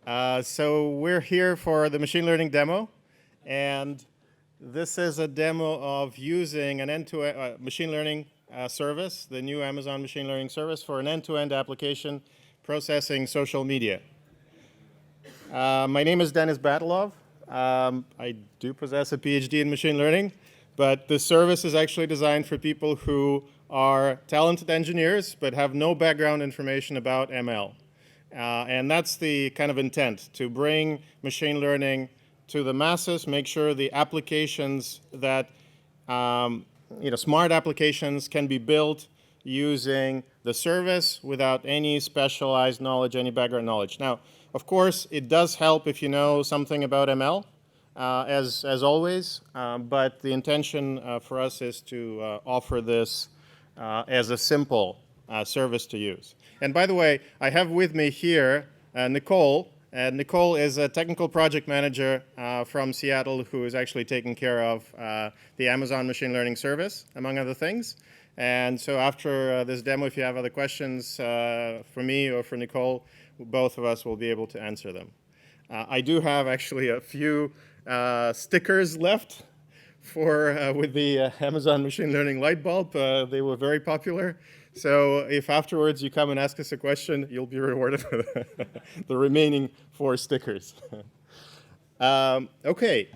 So we're here for the machine learning demo, and this is a demo of using an end-to-end machine learning service, the new Amazon machine learning service for an end-to-end application processing social media. My name is Denis Batalov. I do possess a PhD in machine learning, but the service is actually designed for people who are talented engineers but have no background information about ML. And that's the kind of intent, to bring machine learning to the masses, make sure the applications that, smart applications can be built using the service without any specialized knowledge, any background knowledge. Now, of course, it does help if you know something about ML, as always, but the intention for us is to offer this as a simple service to use. And by the way, I have with me here Nicole. Nicole is a technical project manager from Seattle who is actually taking care of the Amazon machine learning service, among other things. And so after this demo, if you have other questions for me or for Nicole, both of us will be able to answer them. I do have actually a few stickers left for with the Amazon machine learning light bulb. They were very popular. So if afterwards you come and ask us a question, you'll be rewarded with the remaining 4 stickers. Okay.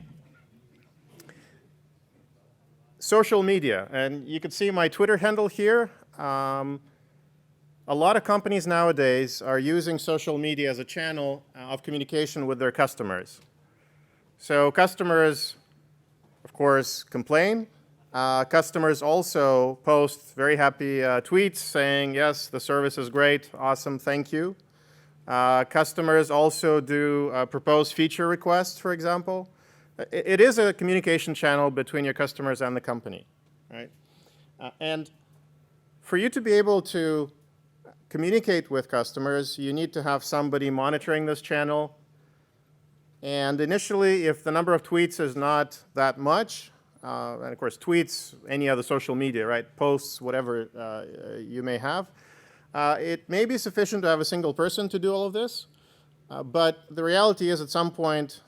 Social media. And you can see my Twitter handle here. A lot of companies nowadays are using social media as a channel of communication with their customers. So customers, of course, complain. Customers also post very happy tweets saying, yes, the service is great, awesome, thank you. Customers also do propose feature requests, for example. It is a communication channel between your customers and the company, right? And for you to be able to communicate with customers, you need to have somebody monitoring this channel. And initially, if the number of tweets is not that much, and of course, tweets, any other social media, right, posts, whatever you may have, it may be sufficient to have a single person to do all of this. But the reality is, at some point,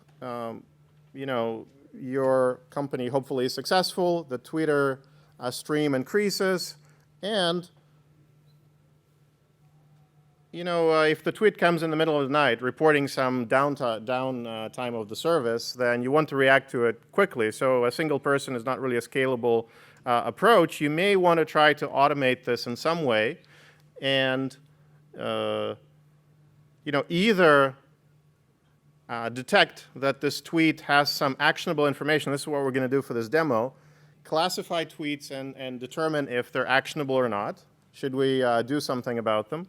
your company hopefully is successful, the Twitter stream increases, and if the tweet comes in the middle of the night reporting some downtime of the service, then you want to react to it quickly. So a single person is not really a scalable approach. You may want to try to automate this in some way, and either detect that this tweet has some actionable information. This is what we're going to do for this demo. Classify tweets and determine if they're actionable or not. Should we do something about them?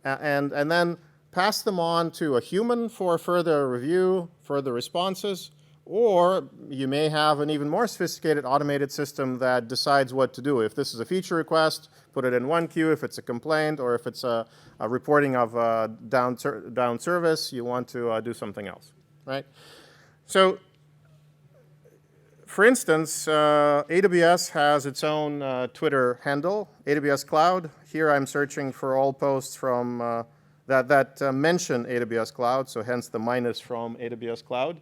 And then pass them on to a human for further review, further responses, or you may have an even more sophisticated automated system that decides what to do. If this is a feature request, put it in one queue. If it's a complaint, or if it's a reporting of a down service, you want to do something else, right? So, for instance, AWS has its own Twitter handle, AWS Cloud. Here I'm searching for all posts from that mention AWS Cloud, so hence the minus from AWS Cloud.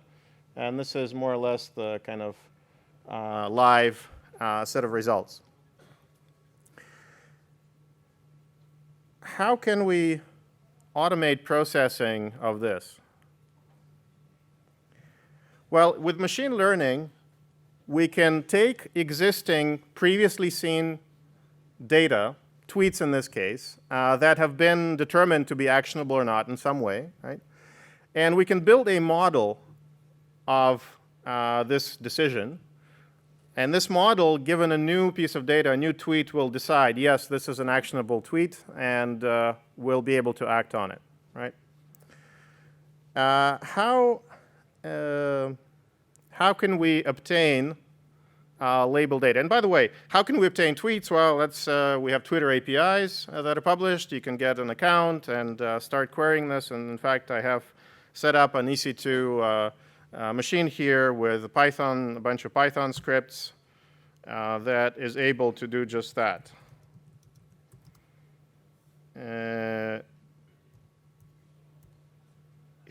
And this is more or less the kind of live set of results. How can we automate processing of this? Well, with machine learning, we can take existing, previously seen data, tweets in this case, that have been determined to be actionable or not in some way, right? And we can build a model of this decision. And this model, given a new piece of data, a new tweet, will decide, yes, this is an actionable tweet, and we'll be able to act on it, right? How can we obtain label data? And by the way, how can we obtain tweets? Well, we have Twitter APIs that are published. You can get an account and start querying this. And in fact, I have set up an EC2 machine here with a bunch of Python scripts that is able to do just that.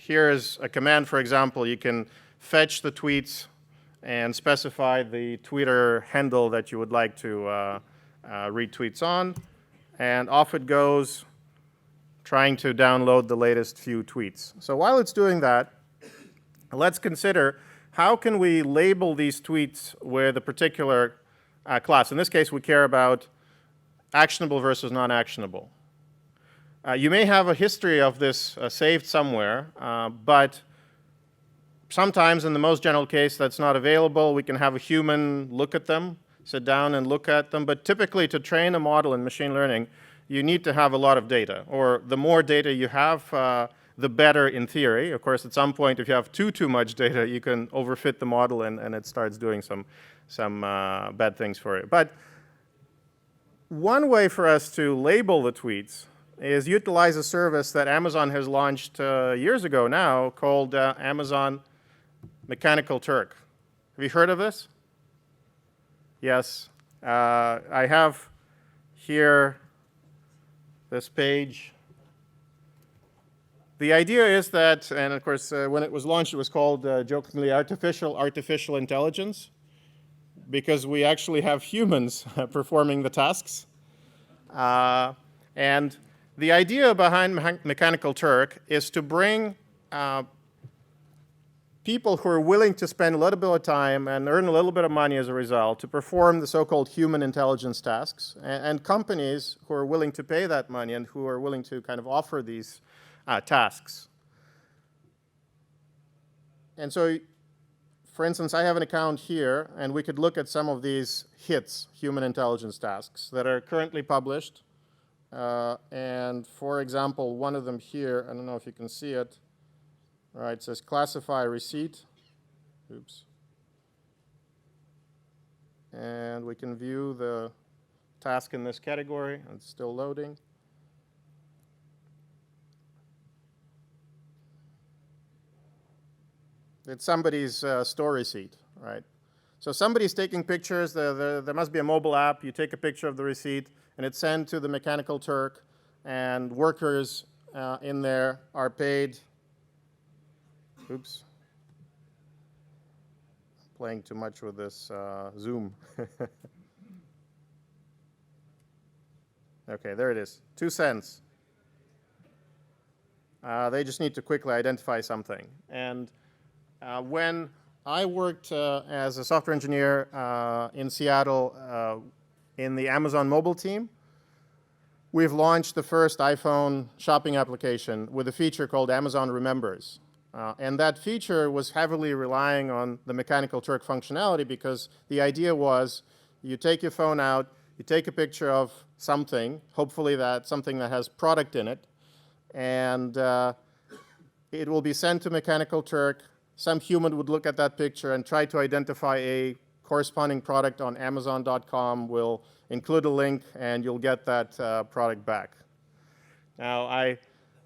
here's a command, for example. You can fetch the tweets and specify the Twitter handle that you would like to read tweets on. And off it goes, trying to download the latest few tweets. So while it's doing that, let's consider how can we label these tweets with a particular class. In this case, we care about actionable versus non-actionable. You may have a history of this saved somewhere, but sometimes in the most general case that's not available. We can have a human look at them, sit down and look at them. But typically to train a model in machine learning, you need to have a lot of data. Or the more data you have, the better in theory. Of course, at some point, if you have too much data, you can overfit the model and it starts doing some bad things for you. But one way for us to label the tweets is utilize a service that Amazon has launched years ago now called Amazon Mechanical Turk. Have you heard of this? Yes. I have here this page. The idea is that, and of course, when it was launched, it was called jokingly artificial intelligence, because we actually have humans performing the tasks. And the idea behind Mechanical Turk is to bring people who are willing to spend a little bit of time and earn a little bit of money as a result to perform the so-called human intelligence tasks, and companies who are willing to pay that money and who are willing to kind of offer these tasks. And so, for instance, I have an account here, and we could look at some of these HITs, human intelligence tasks, that are currently published. And for example, one of them here, I don't know if you can see it. All right, it says classify receipt. Oops. And we can view the task in this category. It's still loading. It's somebody's store receipt, right? So somebody's taking pictures. There must be a mobile app. You take a picture of the receipt, and it's sent to the Mechanical Turk, and workers in there are paid. Oops. Playing too much with this Zoom. Okay, there it is. 2 cents. They just need to quickly identify something. And when I worked as a software engineer in Seattle in the Amazon mobile team, we've launched the first iPhone shopping application with a feature called Amazon Remembers. And that feature was heavily relying on the Mechanical Turk functionality, because the idea was you take your phone out, you take a picture of something, hopefully that something that has product in it, and it will be sent to Mechanical Turk. Some human would look at that picture and try to identify a corresponding product on Amazon.com, will include a link, and you'll get that product back. Now, I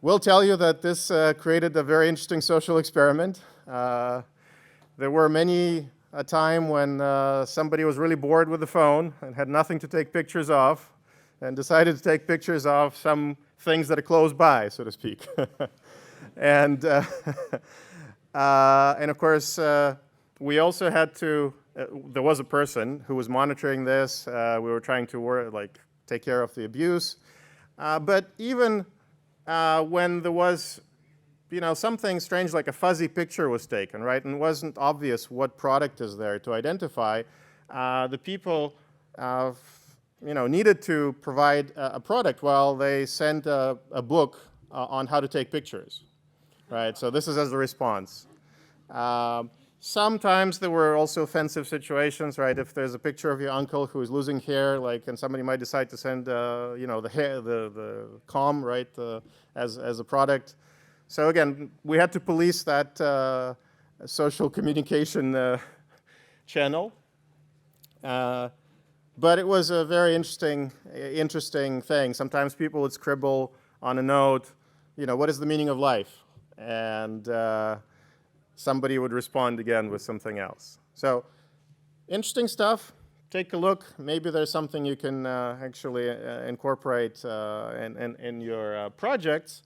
will tell you that this created a very interesting social experiment. There were many a time when somebody was really bored with the phone and had nothing to take pictures of, and decided to take pictures of some things that are close by, so to speak. And of course, we also had to, there was a person who was monitoring this. We were trying to take care of the abuse. But even when there was, something strange like a fuzzy picture was taken, right, and it wasn't obvious what product is there to identify, the people, needed to provide a product while they sent a book on how to take pictures, right? So this is as a response. Sometimes there were also offensive situations, right? If there's a picture of your uncle who is losing hair, and somebody might decide to send, the hair, the comb, right, as a product. So again, we had to police that social communication channel. But it was a very interesting thing. Sometimes people would scribble on a note, what is the meaning of life? And somebody would respond again with something else. So interesting stuff. Take a look. Maybe there's something you can actually incorporate in your projects.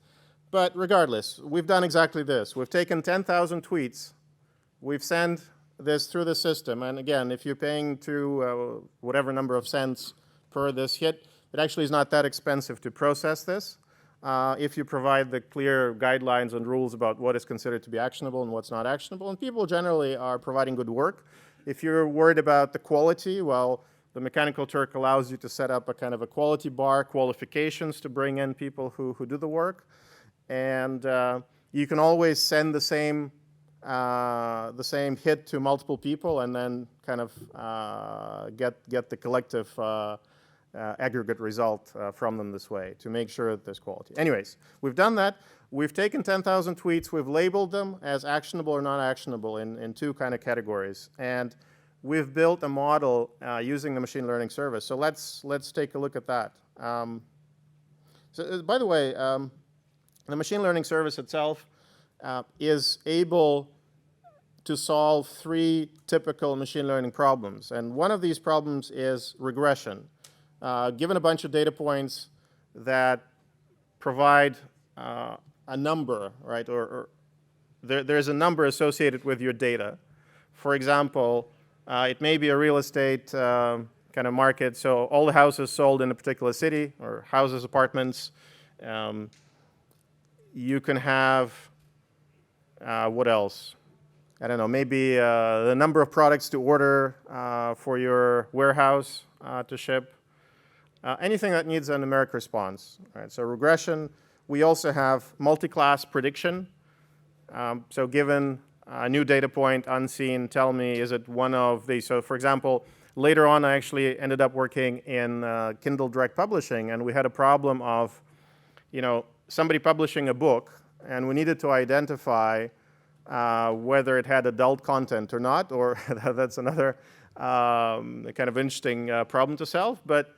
But regardless, we've done exactly this. We've taken 10,000 tweets. We've sent this through the system. And again, if you're paying to whatever number of cents per this hit, it actually is not that expensive to process this if you provide the clear guidelines and rules about what is considered to be actionable and what's not actionable. And people generally are providing good work. If you're worried about the quality, well, the Mechanical Turk allows you to set up a kind of a quality bar, qualifications to bring in people who do the work. And you can always send the same hit to multiple people and then kind of get the collective aggregate result from them this way to make sure that there's quality. Anyways, we've done that. We've taken 10,000 tweets. We've labeled them as actionable or not actionable in two kind of categories. And we've built a model using the machine learning service. So let's take a look at that. By the way, the machine learning service itself is able to solve three typical machine learning problems. And one of these problems is regression. Given a bunch of data points that provide a number, right, or there's a number associated with your data. For example, it may be a real estate kind of market, so all the houses sold in a particular city, or houses, apartments. You can have, what else? I don't know, maybe the number of products to order for your warehouse to ship. Anything that needs a numeric response. Right? So regression. We also have multi-class prediction. So given a new data point, unseen, tell me, is it one of these? So for example, later on, I actually ended up working in Kindle Direct Publishing, and we had a problem of, somebody publishing a book, and we needed to identify whether it had adult content or not, or that's another kind of interesting problem to solve. But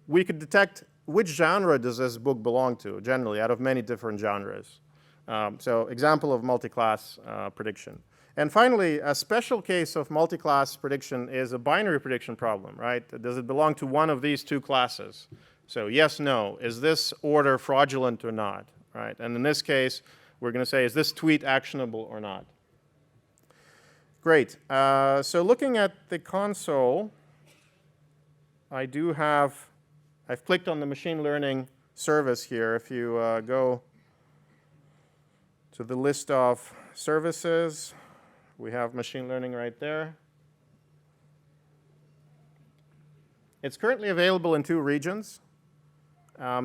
we could detect which genre does this book belong to, generally, out of many different genres. So example of multi-class prediction. And finally, a special case of multi-class prediction is a binary prediction problem, right? Does it belong to one of these two classes? So yes, no. Is this order fraudulent or not, right? And in this case, we're going to say, is this tweet actionable or not? Great. So looking at the console, I've clicked on the machine learning service here. If you go to the list of services, we have machine learning right there. It's currently available in two regions.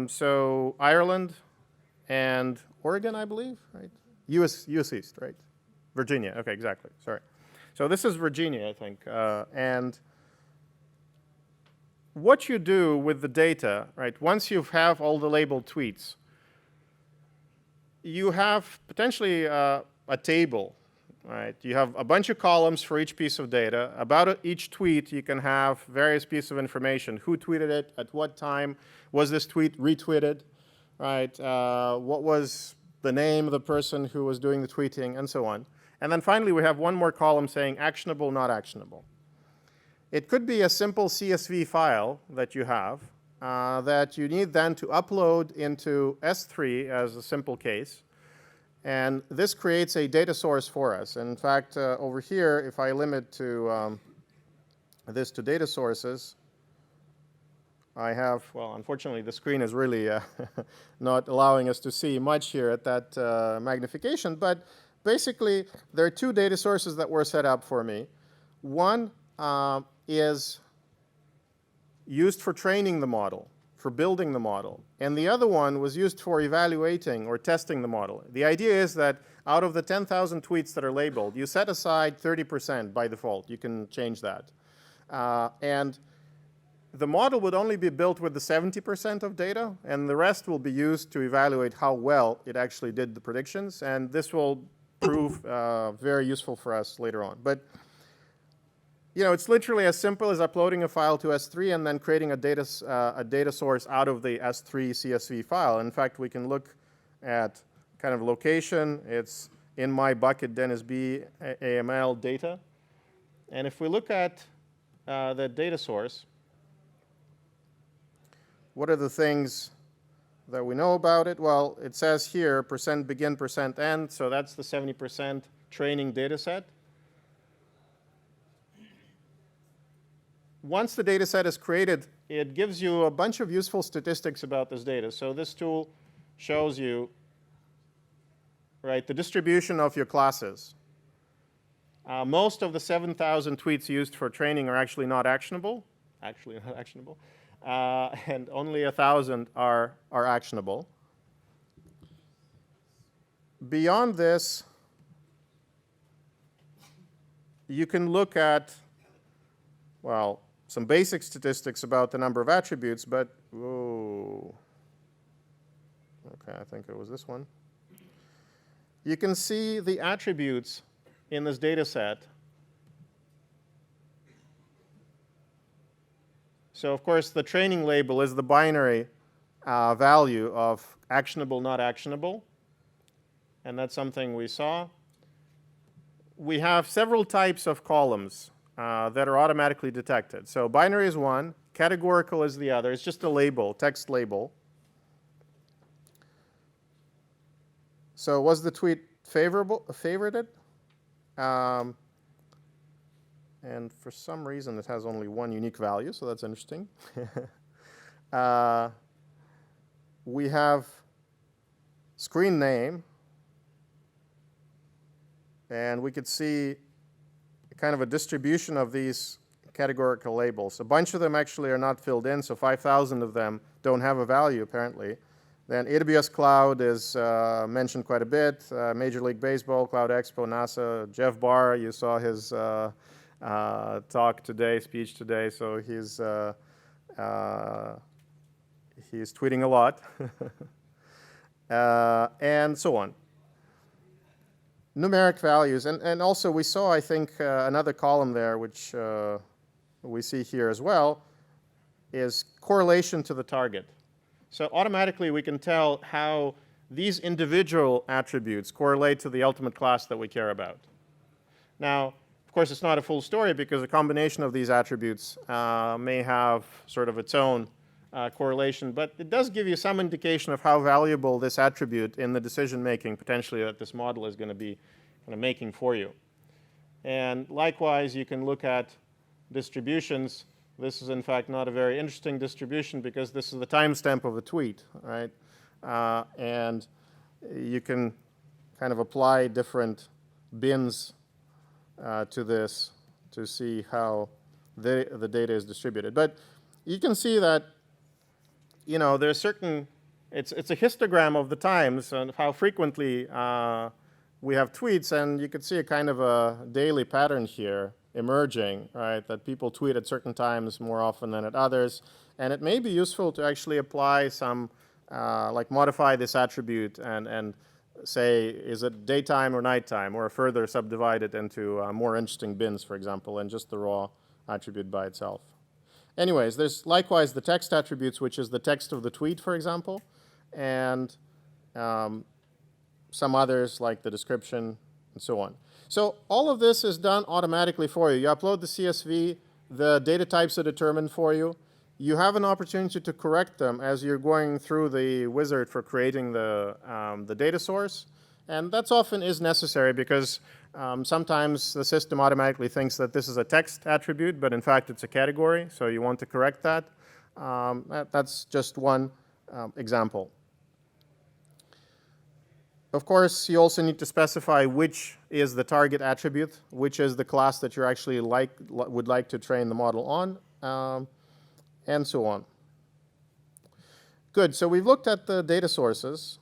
So Ireland and Oregon, I believe, right? US East, right? Virginia, okay, exactly, sorry. So this is Virginia, I think. And what you do with the data, right, once you have all the labeled tweets, you have potentially a table, right? You have a bunch of columns for each piece of data. About each tweet, you can have various pieces of information. Who tweeted it, at what time, was this tweet retweeted, right? What was the name of the person who was doing the tweeting, and so on. And then finally, we have one more column saying actionable, not actionable. It could be a simple CSV file that you have that you need then to upload into S3 as a simple case. And this creates a data source for us. And in fact, over here, if I limit to this to data sources, I have, well, unfortunately, the screen is really not allowing us to see much here at that magnification. But basically, there are two data sources that were set up for me. One is used for training the model, for building the model. And the other one was used for evaluating or testing the model. The idea is that out of the 10,000 tweets that are labeled, you set aside 30% by default. You can change that. And the model would only be built with the 70% of data, and the rest will be used to evaluate how well it actually did the predictions. And this will prove very useful for us later on. But it's literally as simple as uploading a file to S3 and then creating a data source out of the S3 CSV file. In fact, we can look at kind of location. It's in my bucket Dennis B AML data. And if we look at the data source, what are the things that we know about it? Well, it says here percent begin, percent end, so that's the 70% training data set. Once the data set is created, it gives you a bunch of useful statistics about this data. So this tool shows you, right, the distribution of your classes. Most of the 7,000 tweets used for training are actually not actionable, and only 1,000 are actionable. Beyond this, you can look at, well, some basic statistics about the number of attributes, but, whoa. Okay, I think it was this one. You can see the attributes in this data set. So, of course, the training label is the binary value of actionable, not actionable. And that's something we saw. We have several types of columns that are automatically detected. So binary is one, categorical is the other. It's just a label, text label. So was the tweet favorited? And for some reason, it has only one unique value, so that's interesting. We have screen name. And we could see kind of a distribution of these categorical labels. A bunch of them actually are not filled in, so 5,000 of them don't have a value, apparently. Then AWS Cloud is mentioned quite a bit. Major League Baseball, Cloud Expo, NASA. Jeff Barr, you saw his talk today, speech today, so he's tweeting a lot. And so on. Numeric values, and also we saw, I think, another column there, which we see here as well, is correlation to the target. So automatically we can tell how these individual attributes correlate to the ultimate class that we care about. Now, of course, it's not a full story because a combination of these attributes may have sort of its own correlation, but it does give you some indication of how valuable this attribute in the decision making potentially that this model is going to be kind of making for you. And likewise, you can look at distributions. This is in fact not a very interesting distribution because this is the timestamp of a tweet, right? And you can kind of apply different bins to this to see how the data is distributed. But you can see that there's certain, it's a histogram of the times and how frequently we have tweets, and you could see a kind of a daily pattern here emerging, right, that people tweet at certain times more often than at others. And it may be useful to actually apply some, like modify this attribute and say, is it daytime or nighttime, or further subdivide it into more interesting bins, for example, and just the raw attribute by itself. Anyways, there's likewise the text attributes, which is the text of the tweet, for example, and some others like the description and so on. So all of this is done automatically for you. You upload the CSV, the data types are determined for you. You have an opportunity to correct them as you're going through the wizard for creating the data source. And that often is necessary because sometimes the system automatically thinks that this is a text attribute, but in fact it's a category, so you want to correct that. That's just one example. Of course, you also need to specify which is the target attribute, which is the class that you actually would like to train the model on, and so on. Good, so we've looked at the data sources,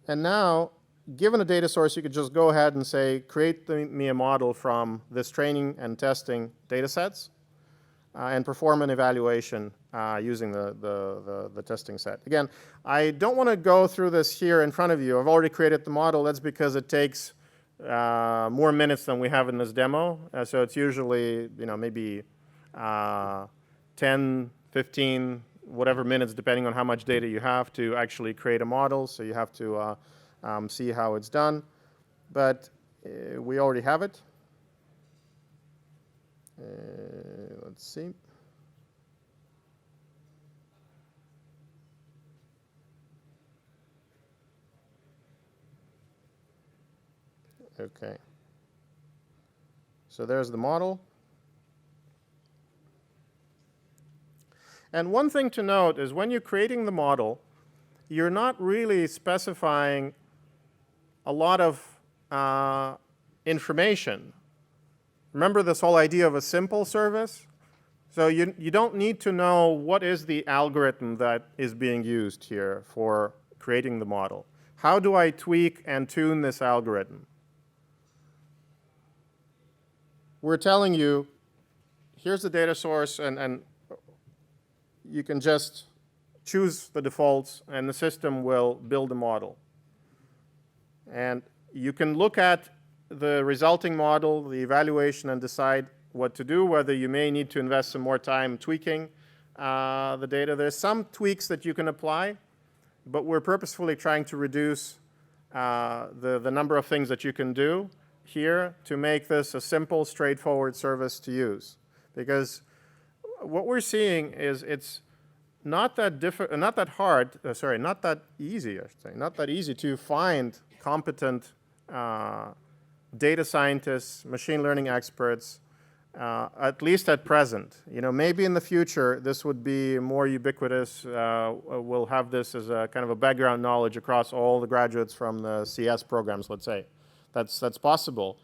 and now, given a data source, you could just go ahead and say, create me a model from this training and testing data sets, and perform an evaluation using the testing set. Again, I don't want to go through this here in front of you. I've already created the model. That's because it takes more minutes than we have in this demo. So it's usually maybe 10, 15, whatever minutes, depending on how much data you have to actually create a model. So you have to see how it's done. But we already have it. Let's see. Okay. So there's the model. And one thing to note is when you're creating the model, you're not really specifying a lot of information. Remember this whole idea of a simple service? So you don't need to know what is the algorithm that is being used here for creating the model. How do I tweak and tune this algorithm? We're telling you, here's the data source, and you can just choose the defaults, and the system will build a model. And you can look at the resulting model, the evaluation, and decide what to do, whether you may need to invest some more time tweaking the data. There's some tweaks that you can apply, but we're purposefully trying to reduce the number of things that you can do here to make this a simple, straightforward service to use. Because what we're seeing is it's not that easy to find competent data scientists, machine learning experts, at least at present. Maybe in the future this would be more ubiquitous. We'll have this as a kind of a background knowledge across all the graduates from the CS programs, let's say. That's possible.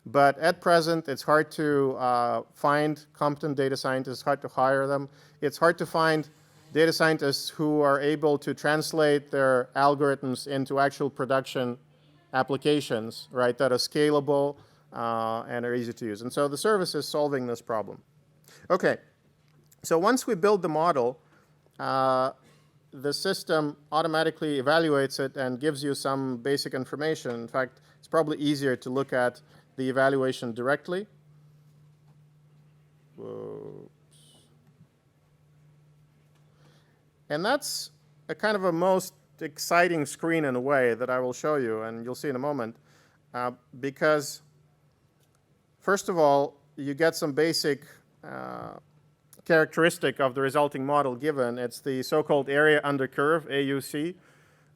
But at present, it's hard to find competent data scientists, hard to hire them. It's hard to find data scientists who are able to translate their algorithms into actual production applications, right, that are scalable and are easy to use. And so the service is solving this problem. Okay, so once we build the model, the system automatically evaluates it and gives you some basic information. In fact, it's probably easier to look at the evaluation directly. And that's a kind of a most exciting screen in a way that I will show you, and you'll see in a moment, because first of all, you get some basic characteristic of the resulting model given. It's the so-called area under curve, AUC.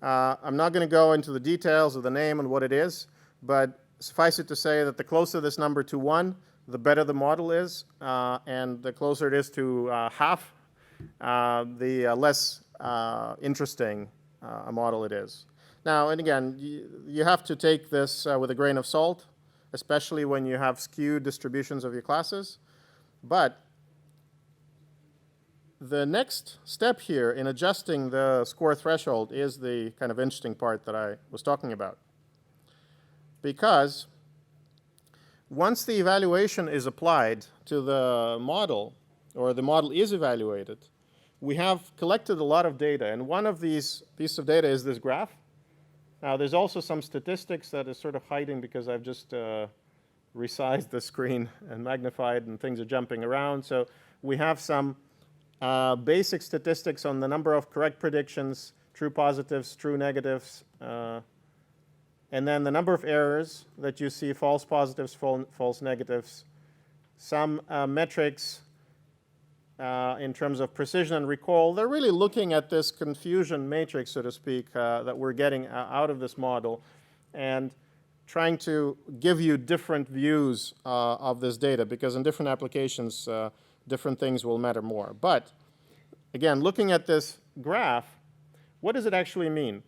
I'm not going to go into the details of the name and what it is, but suffice it to say that the closer this number to 1, the better the model is, and the closer it is to half, the less interesting a model it is. Now, and again, you have to take this with a grain of salt, especially when you have skewed distributions of your classes. But the next step here in adjusting the score threshold is the kind of interesting part that I was talking about. Because once the evaluation is applied to the model, or the model is evaluated, we have collected a lot of data. And one of these pieces of data is this graph. Now, there's also some statistics that is sort of hiding because I've just resized the screen and magnified, and things are jumping around. So we have some basic statistics on the number of correct predictions, true positives, true negatives, and then the number of errors that you see, false positives, false negatives, some metrics in terms of precision and recall. They're really looking at this confusion matrix, so to speak, that we're getting out of this model, and trying to give you different views of this data, because in different applications, different things will matter more. But again, looking at this graph, what does it actually mean?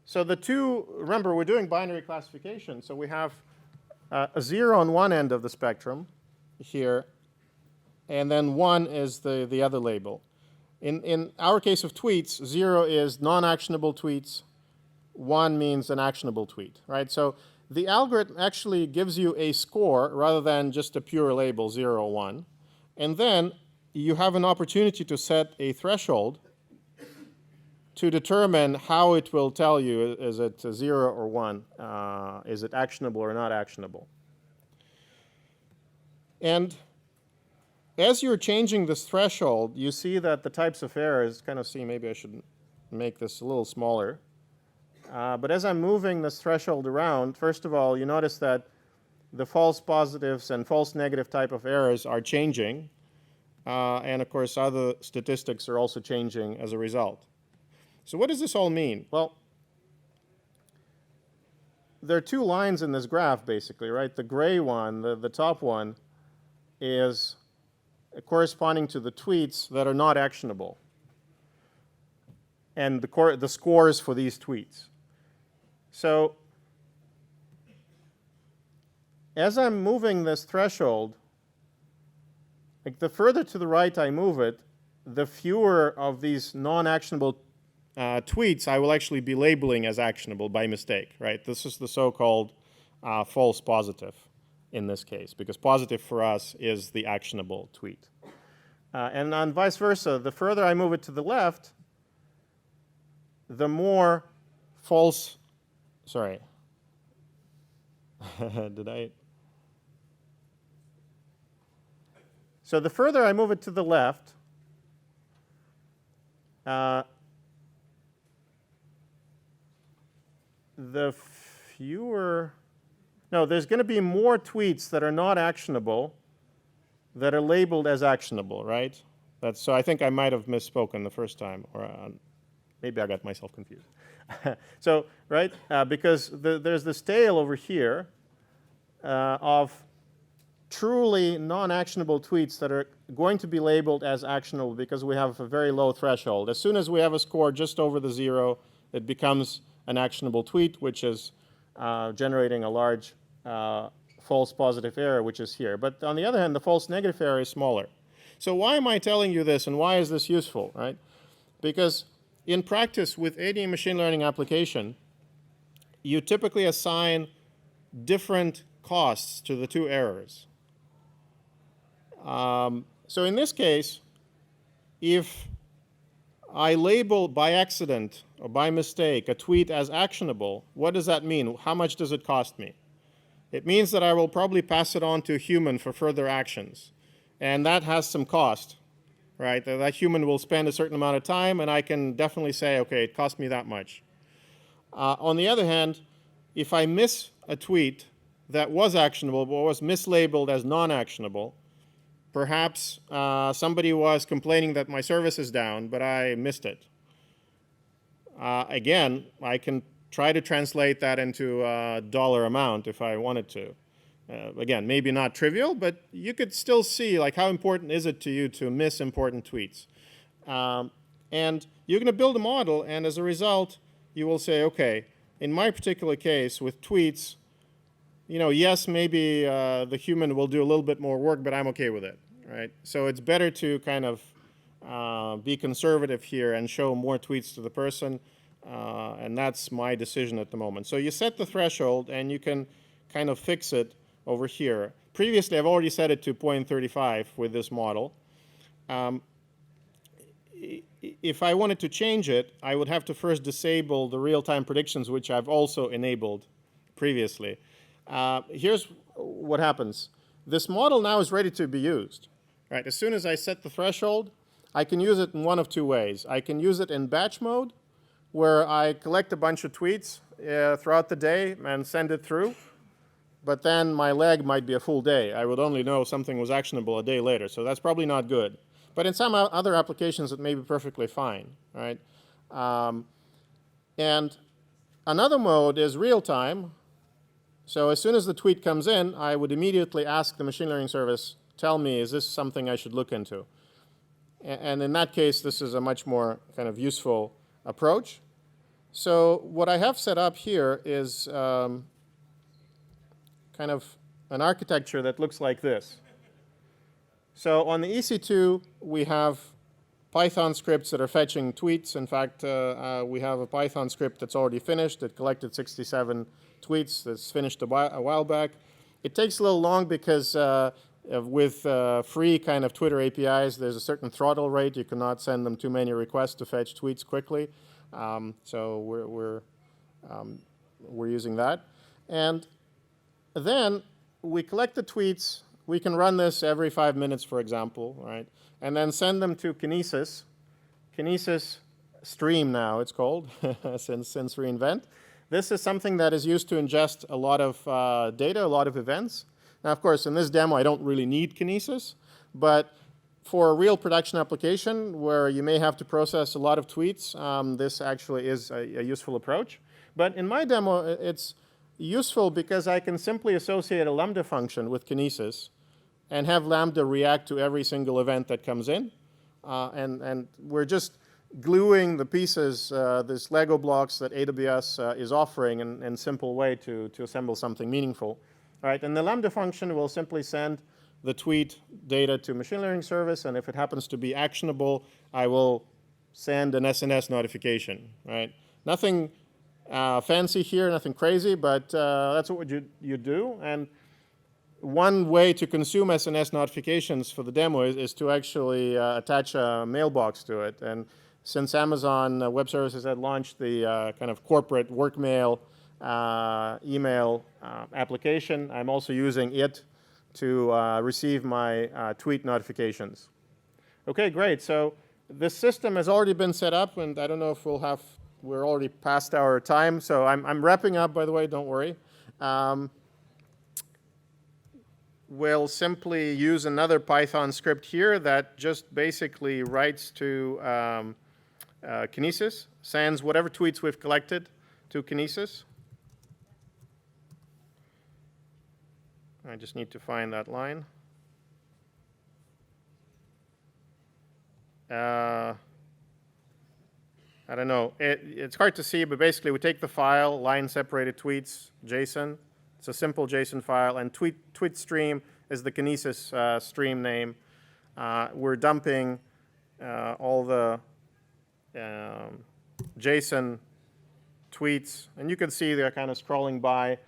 So the two, remember, we're doing binary classification, so we have a 0 on one end of the spectrum here, and then 1 is the other label. In our case of tweets, 0 is non-actionable tweets, 1 means an actionable tweet, right? So the algorithm actually gives you a score rather than just a pure label, 0, 1. And then you have an opportunity to set a threshold to determine how it will tell you, is it 0 or 1? Is it actionable or not actionable? And as you're changing this threshold, you see that the types of errors, maybe I should make this a little smaller. But as I'm moving this threshold around, first of all, you notice that the false positives and false negative type of errors are changing. And of course, other statistics are also changing as a result. So what does this all mean? Well, there are two lines in this graph, basically, right? The gray one, the top one, is corresponding to the tweets that are not actionable, and the scores for these tweets. So as I'm moving this threshold, like the further to the right I move it, the fewer of these non-actionable tweets I will actually be labeling as actionable by mistake, right? This is the so-called false positive in this case, because positive for us is the actionable tweet. And on vice versa, the further I move it to the left, the more false, sorry, So the further I move it to the left, the fewer, no, there's going to be more tweets that are not actionable that are labeled as actionable, right? So I think I might have misspoken the first time, or maybe I got myself confused. So, right, because there's this tail over here of truly non-actionable tweets that are going to be labeled as actionable because we have a very low threshold. As soon as we have a score just over the 0, it becomes an actionable tweet, which is generating a large false positive error, which is here. But on the other hand, the false negative error is smaller. So why am I telling you this, and why is this useful, right? Because in practice with any machine learning application, you typically assign different costs to the two errors. So in this case, if I label by accident or by mistake a tweet as actionable, what does that mean? How much does it cost me? It means that I will probably pass it on to a human for further actions. And that has some cost, right? That human will spend a certain amount of time, and I can definitely say, okay, it cost me that much. On the other hand, if I miss a tweet that was actionable but was mislabeled as non-actionable, perhaps somebody was complaining that my service is down, but I missed it. Again, I can try to translate that into a dollar amount if I wanted to. Again, maybe not trivial, but you could still see like how important is it to you to miss important tweets. And you're going to build a model, and as a result, you will say, okay, in my particular case with tweets, yes, maybe the human will do a little bit more work, but I'm okay with it, right? So it's better to kind of be conservative here and show more tweets to the person, and that's my decision at the moment. So you set the threshold, and you can kind of fix it over here. Previously, I've already set it to 0.35 with this model. If I wanted to change it, I would have to first disable the real-time predictions, which I've also enabled previously. Here's what happens. This model now is ready to be used. Right? As soon as I set the threshold, I can use it in one of two ways. I can use it in batch mode, where I collect a bunch of tweets throughout the day and send it through. But then my lag might be a full day. I would only know something was actionable a day later, so that's probably not good. But in some other applications, it may be perfectly fine, right? And another mode is real-time. So as soon as the tweet comes in, I would immediately ask the machine learning service, tell me, is this something I should look into? And in that case, this is a much more kind of useful approach. So what I have set up here is kind of an architecture that looks like this. So on the EC2, we have Python scripts that are fetching tweets. In fact, we have a Python script that's already finished. It collected 67 tweets. That's finished a while back. It takes a little long because with free kind of Twitter APIs, there's a certain throttle rate. You cannot send them too many requests to fetch tweets quickly. So we're using that. And then we collect the tweets. We can run this every 5 minutes, for example, right? And then send them to Kinesis. Kinesis Stream now, it's called, since reInvent. This is something that is used to ingest a lot of data, a lot of events. Now, of course, in this demo, I don't really need Kinesis. But for a real production application where you may have to process a lot of tweets, this actually is a useful approach. But in my demo, it's useful because I can simply associate a Lambda function with Kinesis and have Lambda react to every single event that comes in. And we're just gluing the pieces, this Lego blocks that AWS is offering in a simple way to assemble something meaningful. All right, and the Lambda function will simply send the tweet data to machine learning service, and if it happens to be actionable, I will send an SNS notification, right? Nothing fancy here, nothing crazy, but that's what you do. And one way to consume SNS notifications for the demo is to actually attach a mailbox to it. And since Amazon Web Services had launched the kind of corporate work mail email application, I'm also using it to receive my tweet notifications. Okay, great. So this system has already been set up, and I don't know if we're already past our time. So I'm wrapping up, by the way, don't worry. We'll simply use another Python script here that just basically writes to Kinesis, sends whatever tweets we've collected to Kinesis. I just need to find that line. I don't know. It's hard to see, but basically we take the file, line separated tweets, JSON. It's a simple JSON file, and tweet stream is the Kinesis stream name. We're dumping all the JSON tweets, and you can see they're kind of scrolling by.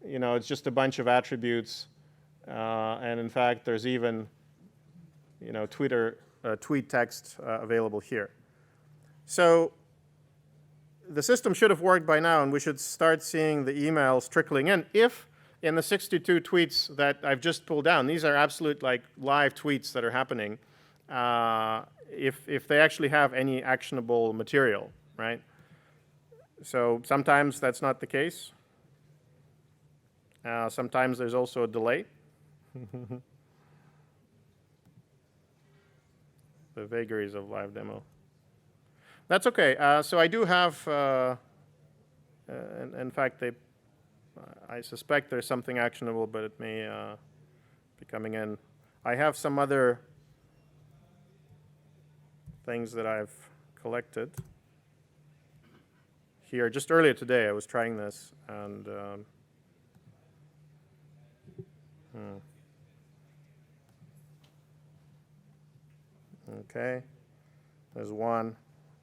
You know, it's just a bunch of attributes, and in fact, there's even, you know, tweet text available here. So the system should have worked by now, and we should start seeing the emails trickling in. If in the 62 tweets that I've just pulled down, these are absolute like live tweets that are happening, if they actually have any actionable material, right? So sometimes that's not the case. Sometimes there's also a delay. The vagaries of live demo. That's okay. So I do have, in fact, I suspect there's something actionable, but it may be coming in. I have some other things that I've collected here. Just earlier today, I was trying this, and okay, there's one.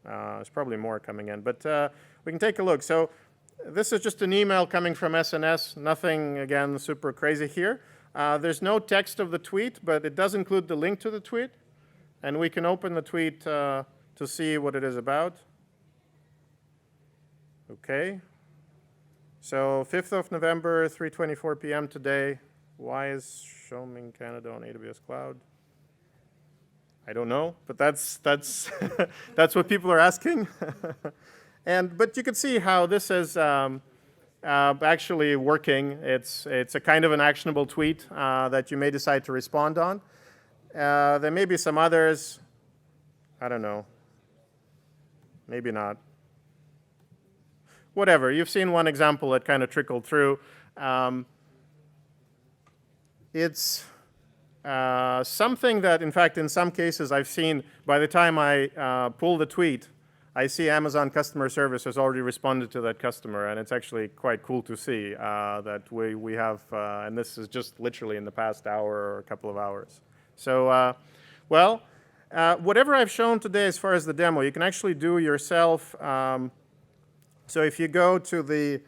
There's probably more coming in, but we can take a look. So this is just an email coming from SNS. Nothing, again, super crazy here. There's no text of the tweet, but it does include the link to the tweet. And we can open the tweet to see what it is about. OK. So 5th of November, 3:24 p.m. today. Why is showing Canada on AWS Cloud? I don't know, but that's that's what people are asking. But you can see how this is actually working. It's a kind of an actionable tweet that you may decide to respond on. There may be some others. I don't know. Maybe not. Whatever. You've seen one example that kind of trickled through. It's something that, in fact, in some cases I've seen by the time I pull the tweet, I see Amazon customer service has already responded to that customer, and it's actually quite cool to see that we have, and this is just literally in the past hour or a couple of hours. So, well, whatever I've shown today as far as the demo, you can actually do yourself. So if you go to the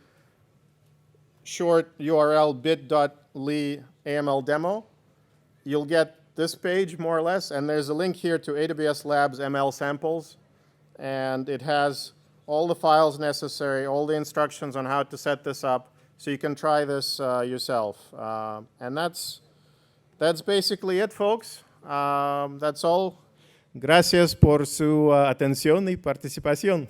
short URL bit.ly AML demo, you'll get this page more or less, and there's a link here to AWS Labs ML samples, and it has all the files necessary, all the instructions on how to set this up, so you can try this yourself. And that's basically it, folks. That's all. Gracias por su atención y participación.